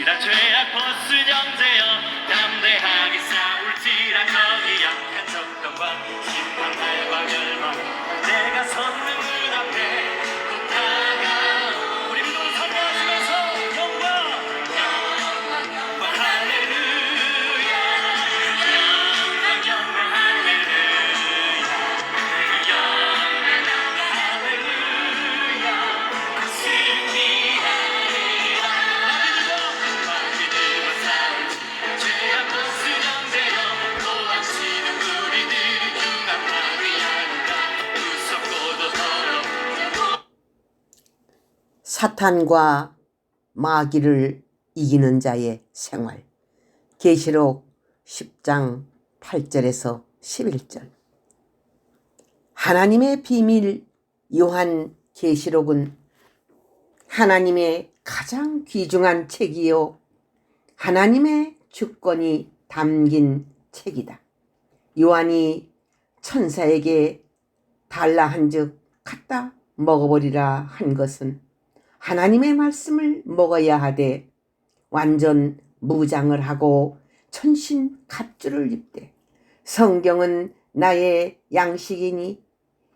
울지라 죄악 벗은 형제여 담대하게 싸울지라 저기 약한 적병과 심판날과 결말 내가 섰는 문 앞에 곧 다가오 우리 모두 선포하시면서 영광 할렐루야 영광 할렐루야 할렐루야 승리하리라 마귀들과 싸울지 죄악 벗은 형제여 도망치는 우리들이 흉악하리 하니까 무섭고도 더럽고 사탄과 마귀를 이기는 자의 생활. 계시록 10장 8절에서 11절. 하나님의 비밀 요한 계시록은 하나님의 가장 귀중한 책이요 하나님의 주권이 담긴 책이다. 요한이 천사에게 달라 한즉 갖다 먹어버리라 한 것은 하나님의 말씀을 먹어야 하되 완전 무장을 하고 천신 갑주를 입되 성경은 나의 양식이니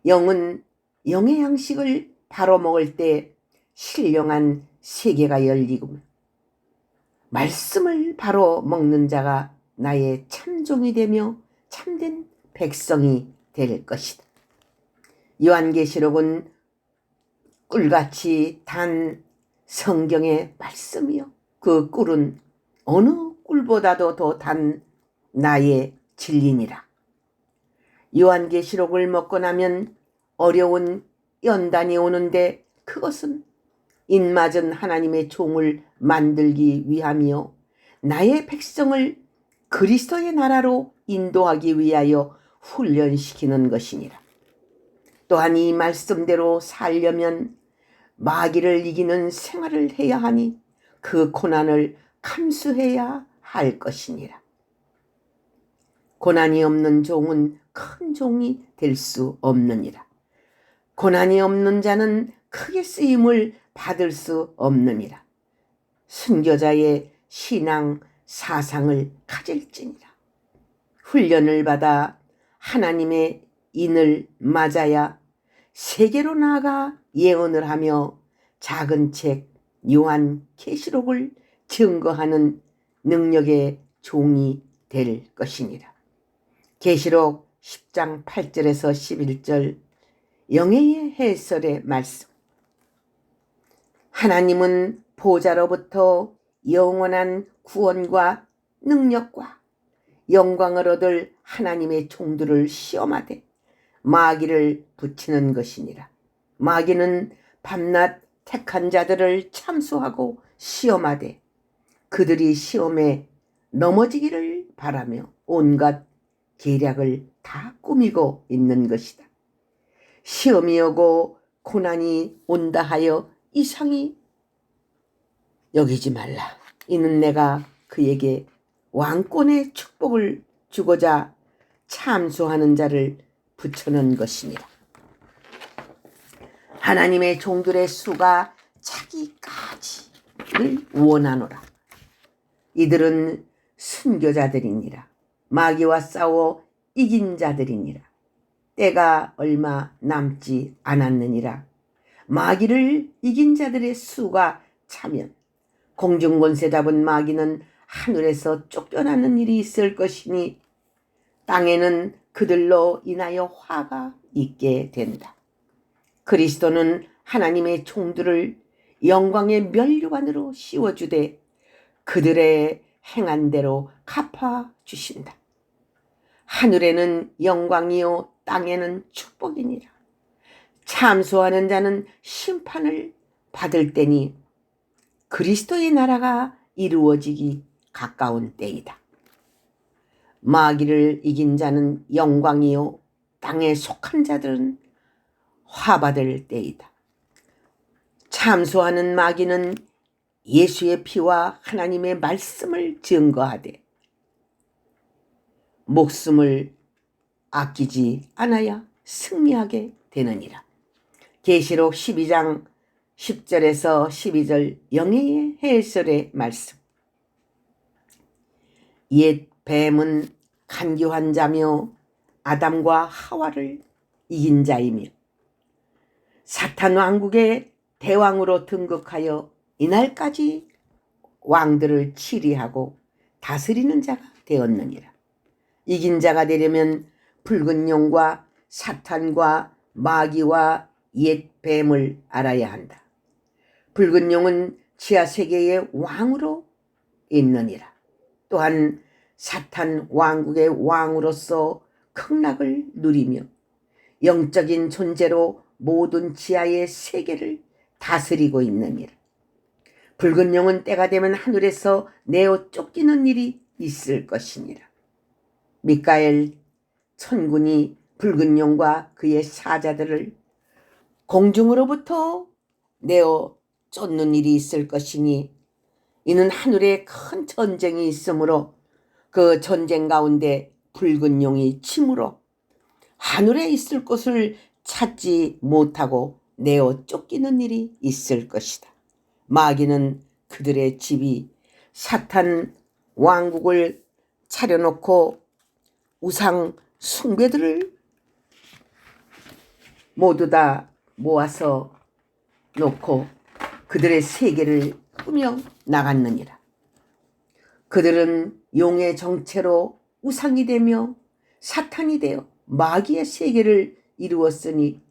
영은 영의 양식을 바로 먹을 때 신령한 세계가 열리고 말씀을 바로 먹는 자가 나의 참종이 되며 참된 백성이 될 것이다. 요한계시록은 꿀같이 단 성경의 말씀이요 그 꿀은 어느 꿀보다도 더 단 나의 진리니라. 요한계시록을 먹고 나면 어려운 연단이 오는데 그것은 인맞은 하나님의 종을 만들기 위함이요 나의 백성을 그리스도의 나라로 인도하기 위하여 훈련시키는 것이니라. 또한 이 말씀대로 살려면 마귀를 이기는 생활을 해야 하니 그 고난을 감수해야 할 것이니라. 고난이 없는 종은 큰 종이 될 수 없느니라. 고난이 없는 자는 크게 쓰임을 받을 수 없느니라. 순교자의 신앙 사상을 가질지니라. 훈련을 받아 하나님의 인을 맞아야 세계로 나아가 예언을 하며 작은 책 요한 계시록을 증거하는 능력의 종이 될 것이니라. 계시록 10장 8절에서 11절 영예의 해설의 말씀. 하나님은 보좌로부터 영원한 구원과 능력과 영광을 얻을 하나님의 종들을 시험하되 마귀를 붙이는 것이니라. 마귀는 밤낮 택한 자들을 참수하고 시험하되 그들이 시험에 넘어지기를 바라며 온갖 계략을 다 꾸미고 있는 것이다. 시험이 오고 고난이 온다 하여 이상히 여기지 말라. 이는 내가 그에게 왕권의 축복을 주고자 참수하는 자를 붙여놓은 것이니라. 하나님의 종들의 수가 차기까지를 원하노라. 이들은 순교자들이니라. 마귀와 싸워 이긴 자들이니라. 때가 얼마 남지 않았느니라. 마귀를 이긴 자들의 수가 차면 공중권세 잡은 마귀는 하늘에서 쫓겨나는 일이 있을 것이니 땅에는 그들로 인하여 화가 있게 된다. 그리스도는 하나님의 종들을 영광의 면류관으로 씌워주되 그들의 행한 대로 갚아주신다. 하늘에는 영광이요 땅에는 축복이니라. 참소하는 자는 심판을 받을 때니 그리스도의 나라가 이루어지기 가까운 때이다. 마귀를 이긴 자는 영광이요 땅에 속한 자들은 화받을 때이다. 참소하는 마귀는 예수의 피와 하나님의 말씀을 증거하되 목숨을 아끼지 않아야 승리하게 되느니라. 계시록 12장 10절에서 12절 영예의 해설의 말씀. 옛 뱀은 간교한 자며 아담과 하와를 이긴 자이며 사탄 왕국의 대왕으로 등극하여 이날까지 왕들을 치리하고 다스리는 자가 되었느니라. 이긴 자가 되려면 붉은 용과 사탄과 마귀와 옛 뱀을 알아야 한다. 붉은 용은 지하 세계의 왕으로 있느니라. 또한 사탄 왕국의 왕으로서 극락을 누리며 영적인 존재로 모든 지하의 세계를 다스리고 있느니라. 붉은 용은 때가 되면 하늘에서 내어 쫓기는 일이 있을 것이니라. 미카엘 천군이 붉은 용과 그의 사자들을 공중으로부터 내어 쫓는 일이 있을 것이니 이는 하늘에 큰 전쟁이 있으므로 그 전쟁 가운데 붉은 용이 침으로 하늘에 있을 곳을 찾지 못하고 내어 쫓기는 일이 있을 것이다. 마귀는 그들의 집이 사탄 왕국을 차려놓고 우상 숭배들을 모두 다 모아서 놓고 그들의 세계를 꾸며 나갔느니라. 그들은 용의 정체로 우상이 되며 사탄이 되어 마귀의 세계를 이루었으니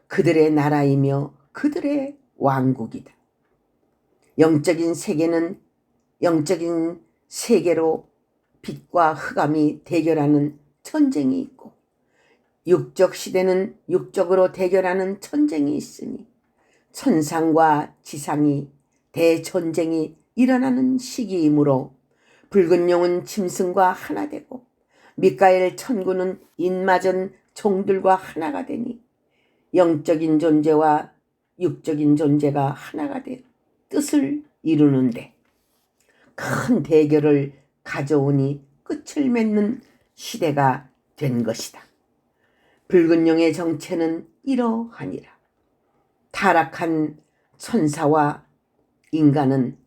그들의 나라이며 그들의 왕국이다. 영적인 세계는 영적인 세계로 빛과 흑암이 대결하는 전쟁이 있고 육적 시대는 육적으로 대결하는 전쟁이 있으니 천상과 지상이 대전쟁이 일어나는 시기이므로 붉은 용은 짐승과 하나 되고 미카엘 천군은 인맞은 종들과 하나가 되니 영적인 존재와 육적인 존재가 하나가 되어 뜻을 이루는데 큰 대결을 가져오니 끝을 맺는 시대가 된 것이다. 붉은 용의 정체는 이러하니라. 타락한 천사와 인간은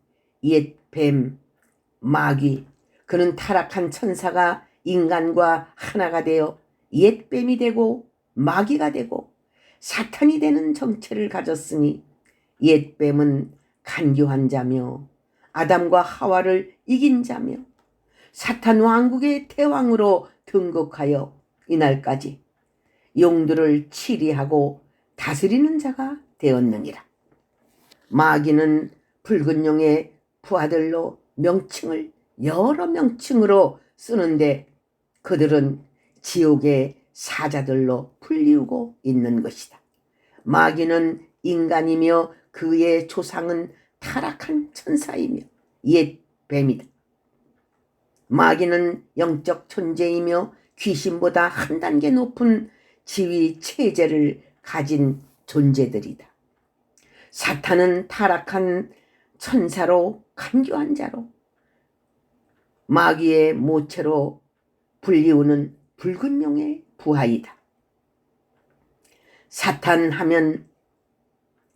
옛 뱀, 마귀, 그는 타락한 천사가 인간과 하나가 되어 옛 뱀이 되고 마귀가 되고 사탄이 되는 정체를 가졌으니 옛 뱀은 간교한 자며 아담과 하와를 이긴 자며 사탄 왕국의 대왕으로 등극하여 이날까지 용들을 치리하고 다스리는 자가 되었느니라. 마귀는 붉은 용의 부하들로 명칭을 여러 명칭으로 쓰는데 그들은 지옥의 사자들로 불리우고 있는 것이다. 마귀는 인간이며 그의 조상은 타락한 천사이며 옛 뱀이다. 마귀는 영적 존재이며 귀신보다 한 단계 높은 지위 체제를 가진 존재들이다. 사탄은 타락한 천사로 간교한 자로 마귀의 모체로 불리우는 붉은 용의 부하이다. 사탄 하면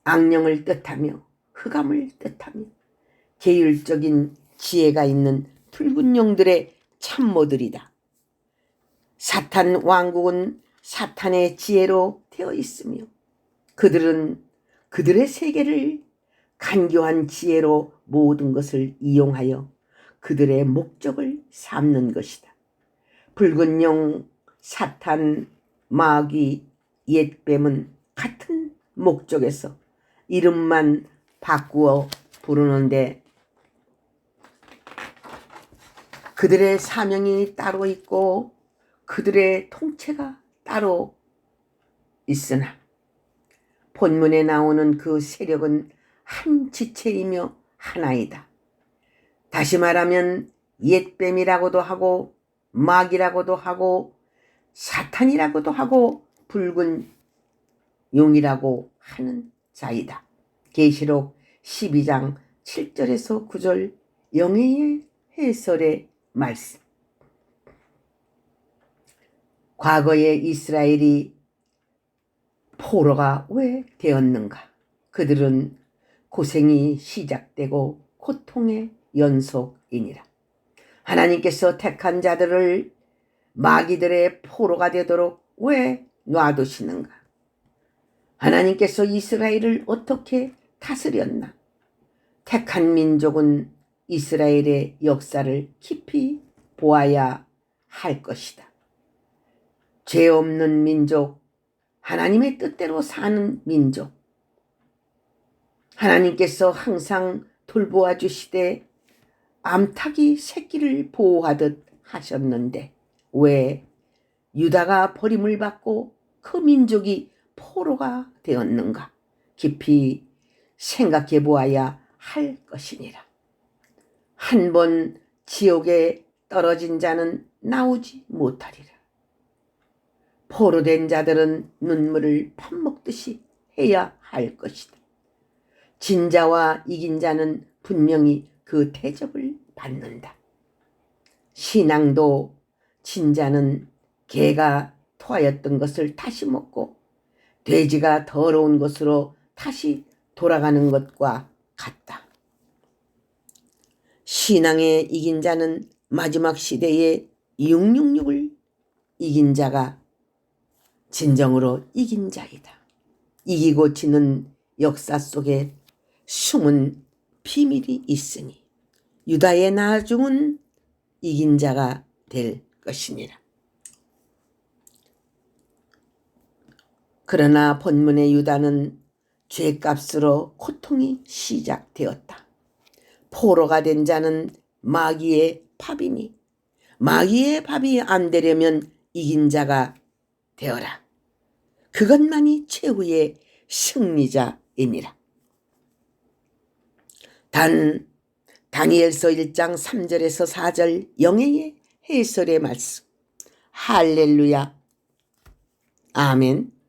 악령을 뜻하며 흑암을 뜻하며 계율적인 지혜가 있는 붉은 용들의 참모들이다. 사탄 왕국은 사탄의 지혜로 되어 있으며 그들은 그들의 세계를 간교한 지혜로 모든 것을 이용하여 그들의 목적을 삼는 것이다. 붉은 용, 사탄, 마귀, 옛뱀은 같은 목적에서 이름만 바꾸어 부르는데 그들의 사명이 따로 있고 그들의 통치가 따로 있으나 본문에 나오는 그 세력은 한 지체이며 하나이다. 다시 말하면 옛뱀이라고도 하고 마귀라고도 하고 사탄이라고도 하고 붉은 용이라고 하는 자이다. 계시록 12장 7절에서 9절 영예의 해설의 말씀. 과거에 이스라엘이 포로가 왜 되었는가? 그들은 고생이 시작되고 고통의 연속이니라. 하나님께서 택한 자들을 마귀들의 포로가 되도록 왜 놔두시는가? 하나님께서 이스라엘을 어떻게 다스렸나? 택한 민족은 이스라엘의 역사를 깊이 보아야 할 것이다. 죄 없는 민족, 하나님의 뜻대로 사는 민족. 하나님께서 항상 돌보아 주시되 암탉이 새끼를 보호하듯 하셨는데 왜 유다가 버림을 받고 그 민족이 포로가 되었는가? 깊이 생각해 보아야 할 것이니라. 한 번 지옥에 떨어진 자는 나오지 못하리라. 포로된 자들은 눈물을 밥 먹듯이 해야 할 것이다. 진자와 이긴 자는 분명히 그 대접을 받는다. 신앙도 진자는 개가 토하였던 것을 다시 먹고 돼지가 더러운 것으로 다시 돌아가는 것과 같다. 신앙에 이긴 자는 마지막 시대에 666을 이긴 자가 진정으로 이긴 자이다. 이기고 지는 역사 속에 숨은 비밀이 있으니 유다의 나중은 이긴 자가 될 것이니라. 그러나 본문의 유다는 죄값으로 고통이 시작되었다. 포로가 된 자는 마귀의 밥이니 마귀의 밥이 안 되려면 이긴 자가 되어라. 그것만이 최후의 승리자이니라. 다니엘서 1장 3절에서 4절 영예의 해설의 말씀. 할렐루야. 아멘.